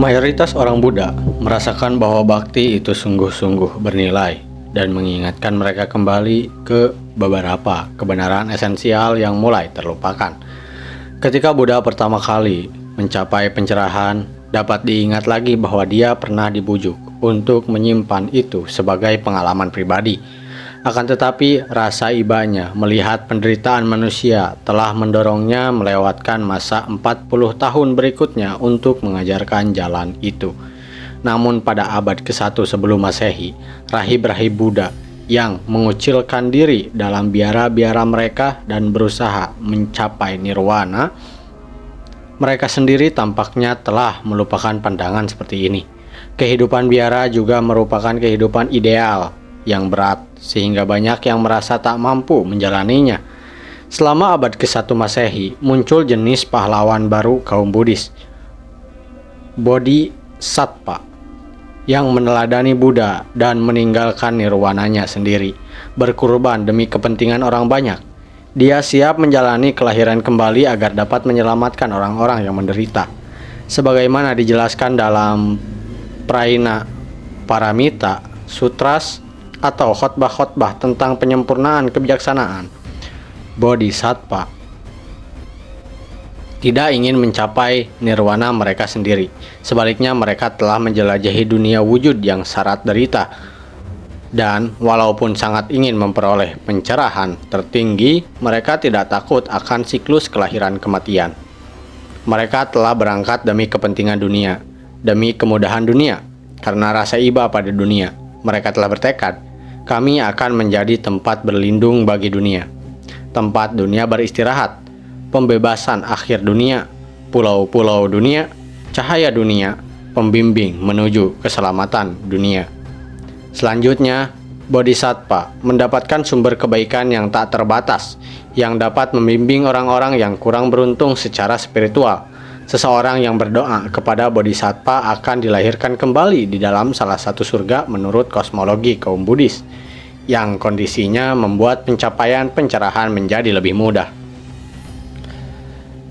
Mayoritas orang Buddha merasakan bahwa bakti itu sungguh-sungguh bernilai dan mengingatkan mereka kembali ke beberapa kebenaran esensial yang mulai terlupakan. Ketika Buddha pertama kali mencapai pencerahan, dapat diingat lagi bahwa dia pernah dibujuk untuk menyimpan itu sebagai pengalaman pribadi. Akan tetapi, rasa ibanya melihat penderitaan manusia telah mendorongnya melewatkan masa 40 tahun berikutnya untuk mengajarkan jalan itu. Namun pada abad ke-1 sebelum Masehi, rahib-rahib Buddha yang mengucilkan diri dalam biara-biara mereka dan berusaha mencapai nirwana, mereka sendiri tampaknya telah melupakan pandangan seperti ini. Kehidupan biara juga merupakan kehidupan ideal yang berat, sehingga banyak yang merasa tak mampu menjalaninya. Selama abad ke-1 Masehi, muncul jenis pahlawan baru kaum Buddhis, Bodhisattva, yang meneladani Buddha dan meninggalkan nirwananya sendiri, berkorban demi kepentingan orang banyak. Dia siap menjalani kelahiran kembali agar dapat menyelamatkan orang-orang yang menderita. Sebagaimana dijelaskan dalam Praina Paramita Sutras atau khotbah-khotbah tentang penyempurnaan kebijaksanaan, Bodhisattva tidak ingin mencapai nirwana mereka sendiri. Sebaliknya, mereka telah menjelajahi dunia wujud yang syarat derita, dan walaupun sangat ingin memperoleh pencerahan tertinggi, mereka tidak takut akan siklus kelahiran kematian. Mereka telah berangkat demi kepentingan dunia, demi kemudahan dunia. Karena rasa iba pada dunia, mereka telah bertekad, kami akan menjadi tempat berlindung bagi dunia, tempat dunia beristirahat, pembebasan akhir dunia, pulau-pulau dunia, cahaya dunia, pembimbing menuju keselamatan dunia. Selanjutnya, Bodhisattva mendapatkan sumber kebaikan yang tak terbatas, yang dapat membimbing orang-orang yang kurang beruntung secara spiritual. Seseorang yang berdoa kepada Bodhisattva akan dilahirkan kembali di dalam salah satu surga menurut kosmologi kaum Buddhis, yang kondisinya membuat pencapaian pencerahan menjadi lebih mudah.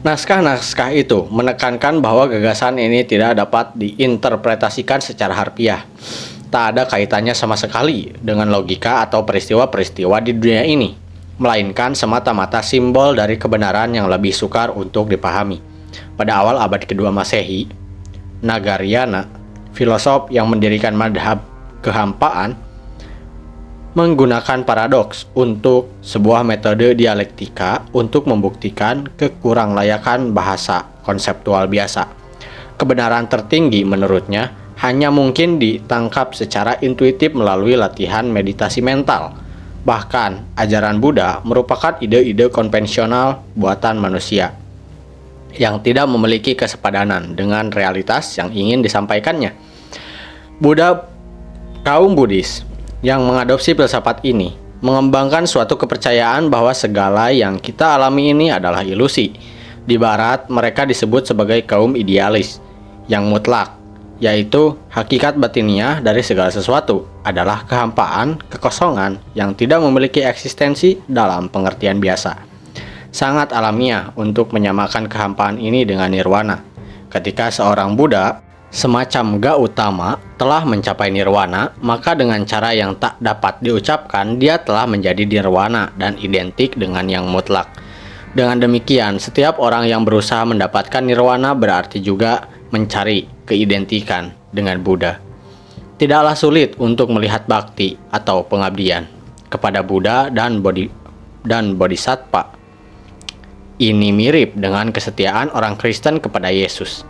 Naskah-naskah itu menekankan bahwa gagasan ini tidak dapat diinterpretasikan secara harfiah. Tak ada kaitannya sama sekali dengan logika atau peristiwa-peristiwa di dunia ini, melainkan semata-mata simbol dari kebenaran yang lebih sukar untuk dipahami. Pada awal abad kedua Masehi, Nagaryana, filosof yang mendirikan madhab kehampaan, menggunakan paradoks untuk sebuah metode dialektika untuk membuktikan kekuranglayakan bahasa konseptual biasa. Kebenaran tertinggi menurutnya hanya mungkin ditangkap secara intuitif melalui latihan meditasi mental. Bahkan, ajaran Buddha merupakan ide-ide konvensional buatan manusia yang tidak memiliki kesepadanan dengan realitas yang ingin disampaikannya. Buddha kaum Buddhis yang mengadopsi filsafat ini mengembangkan suatu kepercayaan bahwa segala yang kita alami ini adalah ilusi. Di barat, mereka disebut sebagai kaum idealis yang mutlak, yaitu hakikat batiniah dari segala sesuatu adalah kehampaan, kekosongan yang tidak memiliki eksistensi dalam pengertian biasa. Sangat alamiah untuk menyamakan kehampaan ini dengan nirwana. Ketika seorang Buddha semacam Gautama telah mencapai nirwana, maka dengan cara yang tak dapat diucapkan, dia telah menjadi nirwana dan identik dengan yang mutlak. Dengan demikian, setiap orang yang berusaha mendapatkan nirwana berarti juga mencari keidentikan dengan Buddha. Tidaklah sulit untuk melihat bakti atau pengabdian kepada Buddha dan Bodhisattva ini mirip dengan kesetiaan orang Kristen kepada Yesus.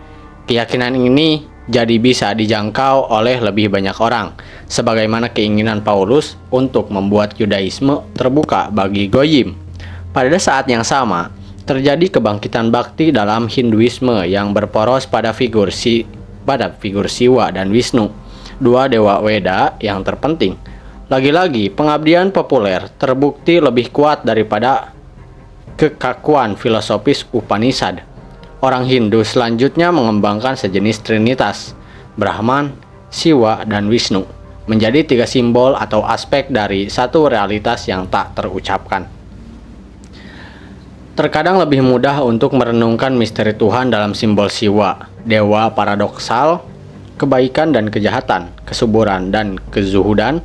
Keyakinan ini jadi bisa dijangkau oleh lebih banyak orang, sebagaimana keinginan Paulus untuk membuat Yudaisme terbuka bagi Goyim. Pada saat yang sama, terjadi kebangkitan bakti dalam Hinduisme yang berporos pada figur Siwa dan Wisnu, dua dewa Weda yang terpenting. Lagi-lagi, pengabdian populer terbukti lebih kuat daripada kekakuan filosofis Upanishad. Orang Hindu selanjutnya mengembangkan sejenis trinitas, Brahman, Siwa, dan Wisnu, menjadi tiga simbol atau aspek dari satu realitas yang tak terucapkan. Terkadang lebih mudah untuk merenungkan misteri Tuhan dalam simbol Siwa, dewa paradoksal kebaikan dan kejahatan, kesuburan dan kezuhudan,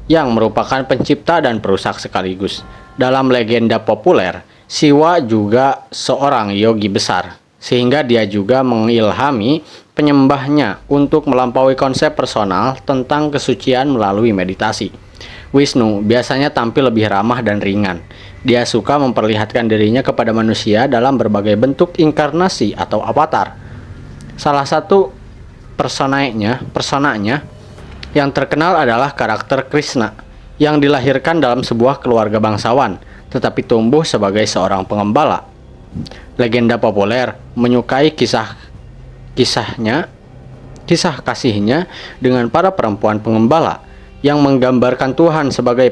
yang merupakan pencipta dan perusak sekaligus. Dalam legenda populer, Siwa juga seorang yogi besar, sehingga dia juga mengilhami penyembahnya untuk melampaui konsep personal tentang kesucian melalui meditasi. Wisnu biasanya tampil lebih ramah dan ringan. Dia suka memperlihatkan dirinya kepada manusia dalam berbagai bentuk inkarnasi atau avatar. Salah satu personanya yang terkenal adalah karakter Krishna, yang dilahirkan dalam sebuah keluarga bangsawan, tetapi tumbuh sebagai seorang pengembala. Legenda populer menyukai kisah kasihnya dengan para perempuan pengembala yang menggambarkan Tuhan sebagai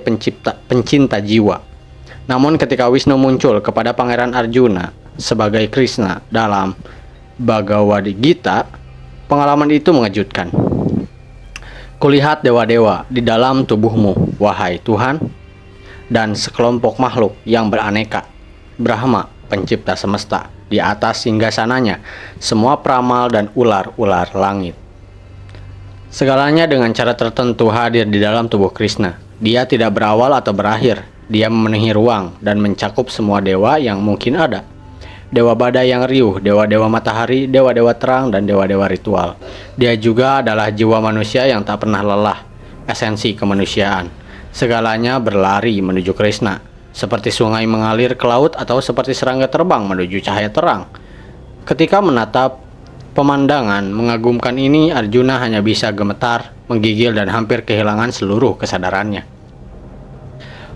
pencinta jiwa. Namun ketika Wisnu muncul kepada Pangeran Arjuna sebagai Krishna dalam Bhagavad Gita, pengalaman itu mengejutkan. Kulihat dewa-dewa di dalam tubuhmu, wahai Tuhan, dan sekelompok makhluk yang beraneka. Brahma, pencipta semesta, di atas singgasananya, semua peramal dan ular-ular langit. Segalanya dengan cara tertentu hadir di dalam tubuh Krishna. Dia tidak berawal atau berakhir. Dia memenuhi ruang dan mencakup semua dewa yang mungkin ada. Dewa badai yang riuh, dewa-dewa matahari, dewa-dewa terang, dan dewa-dewa ritual. Dia juga adalah jiwa manusia yang tak pernah lelah, esensi kemanusiaan. Segalanya berlari menuju Krishna, seperti sungai mengalir ke laut atau seperti serangga terbang menuju cahaya terang. Ketika menatap pemandangan mengagumkan ini, Arjuna hanya bisa gemetar, menggigil, dan hampir kehilangan seluruh kesadarannya.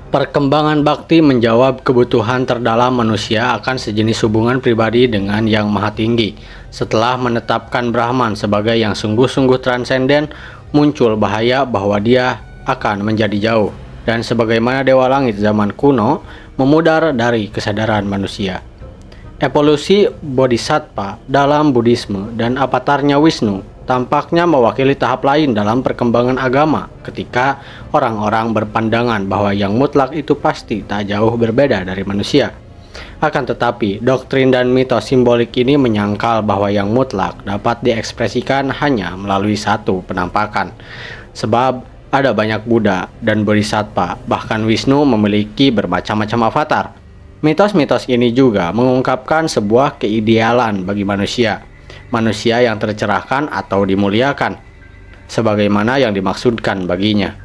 Perkembangan bakti menjawab kebutuhan terdalam manusia akan sejenis hubungan pribadi dengan Yang Maha Tinggi. Setelah menetapkan Brahman sebagai yang sungguh-sungguh transenden, muncul bahaya bahwa dia akan menjadi jauh, dan sebagaimana Dewa Langit zaman kuno, memudar dari kesadaran manusia. Evolusi Bodhisattva dalam Buddhisme dan avatarnya Wisnu tampaknya mewakili tahap lain dalam perkembangan agama, ketika orang-orang berpandangan bahwa yang mutlak itu pasti tak jauh berbeda dari manusia. Akan tetapi, doktrin dan mitos simbolik ini menyangkal bahwa yang mutlak dapat diekspresikan hanya melalui satu penampakan. Sebab ada banyak Buddha dan Bodhisattva, bahkan Wisnu memiliki bermacam-macam avatar. Mitos-mitos ini juga mengungkapkan sebuah keidealan bagi manusia yang tercerahkan atau dimuliakan, sebagaimana yang dimaksudkan baginya.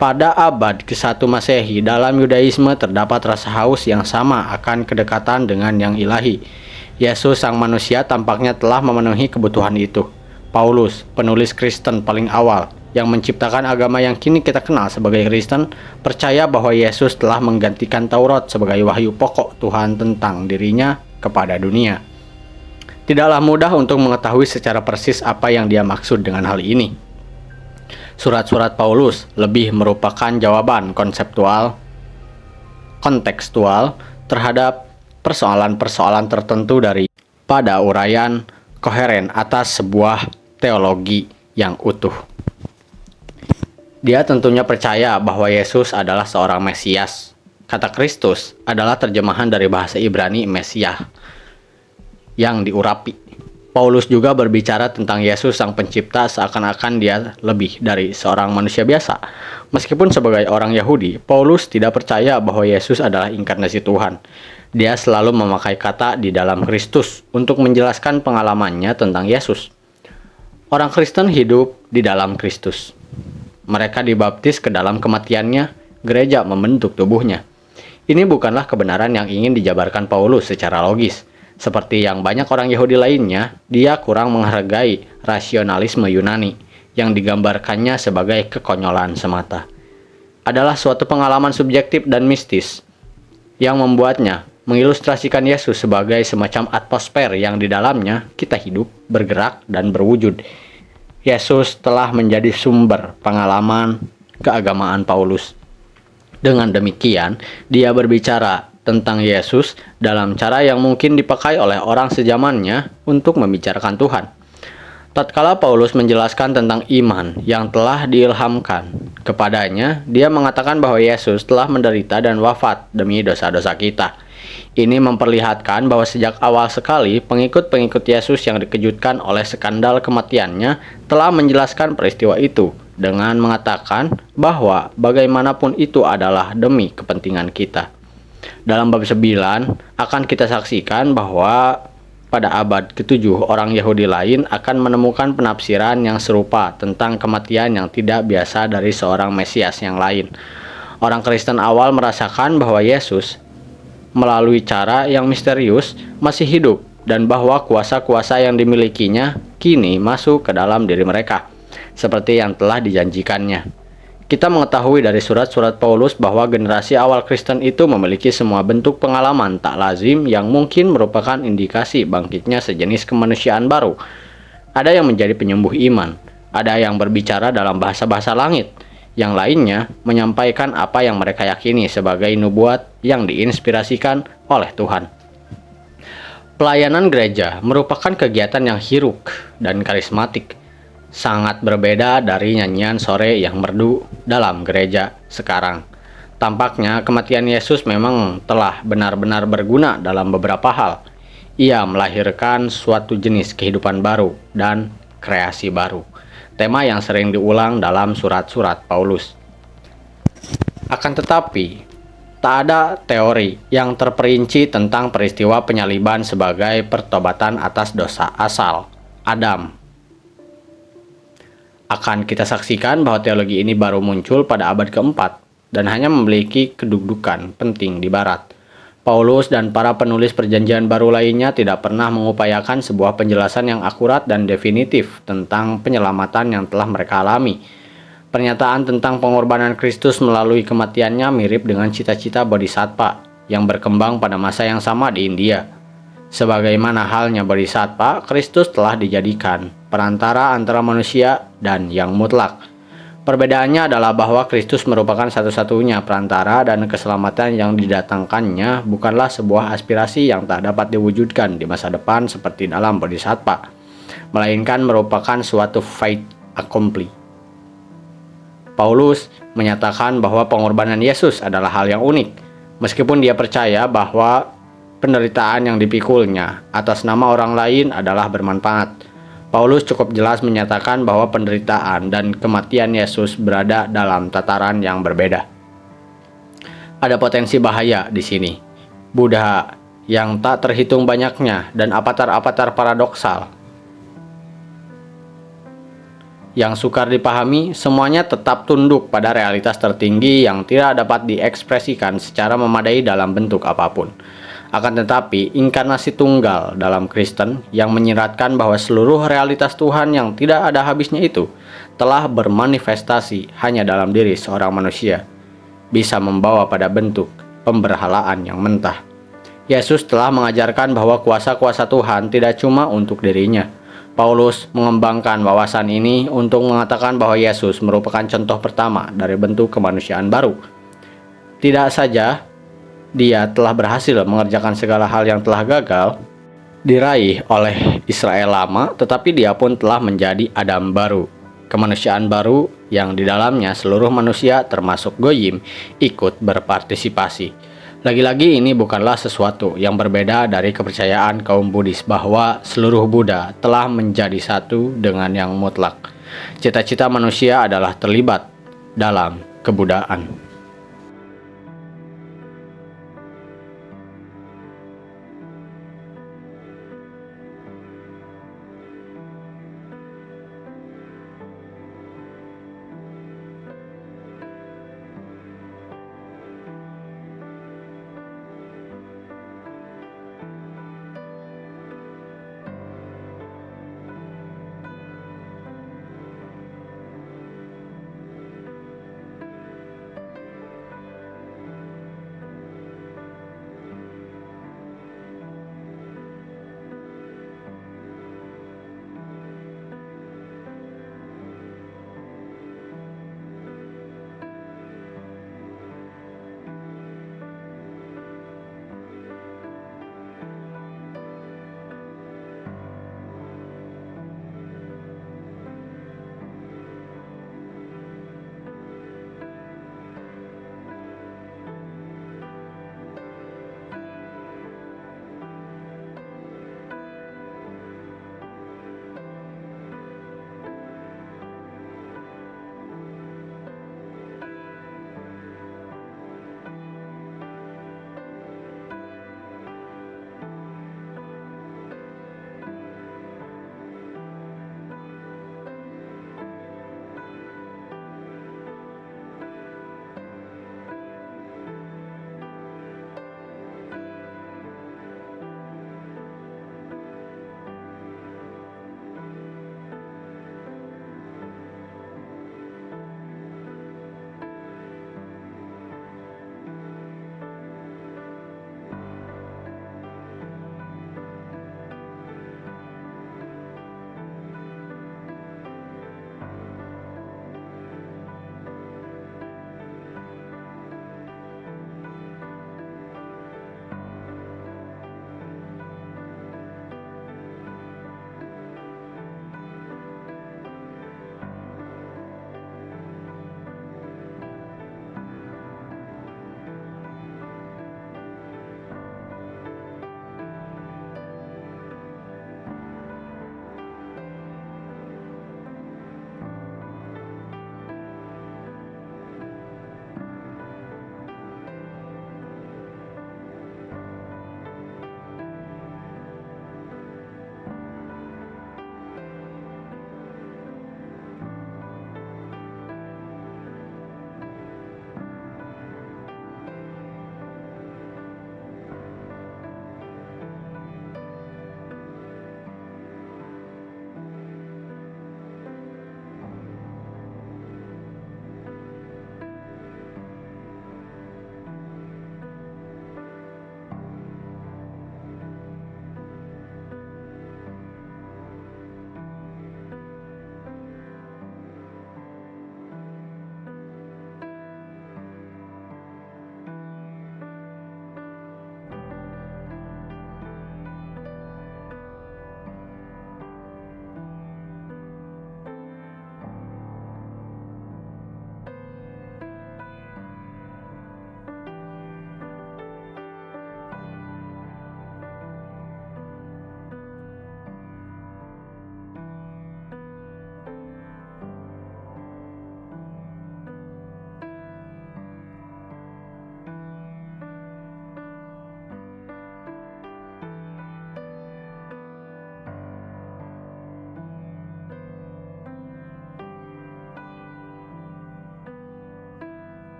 Pada abad ke-1 Masehi, dalam Yudaisme terdapat rasa haus yang sama akan kedekatan dengan yang ilahi. Yesus sang manusia tampaknya telah memenuhi kebutuhan itu. Paulus, penulis Kristen paling awal, yang menciptakan agama yang kini kita kenal sebagai Kristen, percaya bahwa Yesus telah menggantikan Taurat sebagai wahyu pokok Tuhan tentang dirinya kepada dunia. Tidaklah mudah untuk mengetahui secara persis apa yang dia maksud dengan hal ini. Surat-surat Paulus lebih merupakan jawaban kontekstual terhadap persoalan-persoalan tertentu pada uraian koheren atas sebuah teologi yang utuh. Dia tentunya percaya bahwa Yesus adalah seorang Mesias. Kata Kristus adalah terjemahan dari bahasa Ibrani Mesiah yang diurapi. Paulus juga berbicara tentang Yesus sang pencipta seakan-akan dia lebih dari seorang manusia biasa. Meskipun sebagai orang Yahudi, Paulus tidak percaya bahwa Yesus adalah inkarnasi Tuhan. Dia selalu memakai kata di dalam Kristus untuk menjelaskan pengalamannya tentang Yesus. Orang Kristen hidup di dalam Kristus. Mereka dibaptis ke dalam kematiannya, gereja membentuk tubuhnya. Ini bukanlah kebenaran yang ingin dijabarkan Paulus secara logis. Seperti yang banyak orang Yahudi lainnya, dia kurang menghargai rasionalisme Yunani yang digambarkannya sebagai kekonyolan semata. Adalah suatu pengalaman subjektif dan mistis yang membuatnya mengilustrasikan Yesus sebagai semacam atmosfer yang di dalamnya kita hidup, bergerak, dan berwujud. Yesus telah menjadi sumber pengalaman keagamaan Paulus. Dengan demikian, dia berbicara tentang Yesus dalam cara yang mungkin dipakai oleh orang sezamannya untuk membicarakan Tuhan. Tatkala Paulus menjelaskan tentang iman yang telah diilhamkan kepadanya, dia mengatakan bahwa Yesus telah menderita dan wafat demi dosa-dosa kita. Ini memperlihatkan bahwa sejak awal sekali pengikut-pengikut Yesus yang dikejutkan oleh skandal kematiannya telah menjelaskan peristiwa itu dengan mengatakan bahwa bagaimanapun itu adalah demi kepentingan kita. Dalam bab 9 akan kita saksikan bahwa pada abad ke-7 orang Yahudi lain akan menemukan penafsiran yang serupa tentang kematian yang tidak biasa dari seorang Mesias yang lain. Orang Kristen awal merasakan bahwa Yesus melalui cara yang misterius masih hidup dan bahwa kuasa-kuasa yang dimilikinya kini masuk ke dalam diri mereka seperti yang telah dijanjikannya. Kita mengetahui dari surat-surat Paulus bahwa generasi awal Kristen itu memiliki semua bentuk pengalaman tak lazim yang mungkin merupakan indikasi bangkitnya sejenis kemanusiaan baru. Ada yang menjadi penyembuh iman, ada yang berbicara dalam bahasa-bahasa langit, yang lainnya menyampaikan apa yang mereka yakini sebagai nubuat yang diinspirasikan oleh Tuhan. Pelayanan gereja merupakan kegiatan yang hiruk dan karismatik, sangat berbeda dari nyanyian sore yang merdu dalam gereja sekarang. Tampaknya kematian Yesus memang telah benar-benar berguna dalam beberapa hal. Ia melahirkan suatu jenis kehidupan baru dan kreasi baru, tema yang sering diulang dalam surat-surat Paulus. Akan tetapi, tak ada teori yang terperinci tentang peristiwa penyaliban sebagai pertobatan atas dosa asal Adam. Akan kita saksikan bahwa teologi ini baru muncul pada abad keempat dan hanya memiliki kedudukan penting di barat. Paulus dan para penulis perjanjian baru lainnya tidak pernah mengupayakan sebuah penjelasan yang akurat dan definitif tentang penyelamatan yang telah mereka alami. Pernyataan tentang pengorbanan Kristus melalui kematiannya mirip dengan cita-cita bodhisattva yang berkembang pada masa yang sama di India. Sebagaimana halnya bodhisattva, Kristus telah dijadikan perantara antara manusia dan yang mutlak. Perbedaannya adalah bahwa Kristus merupakan satu-satunya perantara dan keselamatan yang didatangkannya bukanlah sebuah aspirasi yang tak dapat diwujudkan di masa depan seperti dalam bodhisattva, melainkan merupakan suatu fait accompli. Paulus menyatakan bahwa pengorbanan Yesus adalah hal yang unik, meskipun dia percaya bahwa penderitaan yang dipikulnya atas nama orang lain adalah bermanfaat. Paulus cukup jelas menyatakan bahwa penderitaan dan kematian Yesus berada dalam tataran yang berbeda. Ada potensi bahaya di sini. Buddha yang tak terhitung banyaknya dan avatar-avatar paradoksal yang sukar dipahami, semuanya tetap tunduk pada realitas tertinggi yang tidak dapat diekspresikan secara memadai dalam bentuk apapun. Akan tetapi, inkarnasi tunggal dalam Kristen yang menyiratkan bahwa seluruh realitas Tuhan yang tidak ada habisnya itu telah bermanifestasi hanya dalam diri seorang manusia, bisa membawa pada bentuk pemberhalaan yang mentah. Yesus telah mengajarkan bahwa kuasa-kuasa Tuhan tidak cuma untuk dirinya. Paulus mengembangkan wawasan ini untuk mengatakan bahwa Yesus merupakan contoh pertama dari bentuk kemanusiaan baru. Tidak saja dia telah berhasil mengerjakan segala hal yang telah gagal diraih oleh Israel lama, tetapi dia pun telah menjadi Adam baru, kemanusiaan baru yang di dalamnya seluruh manusia termasuk Goyim ikut berpartisipasi. Lagi-lagi ini bukanlah sesuatu yang berbeda dari kepercayaan kaum Buddhis bahwa seluruh Buddha telah menjadi satu dengan yang mutlak. Cita-cita manusia adalah terlibat dalam kebudaan.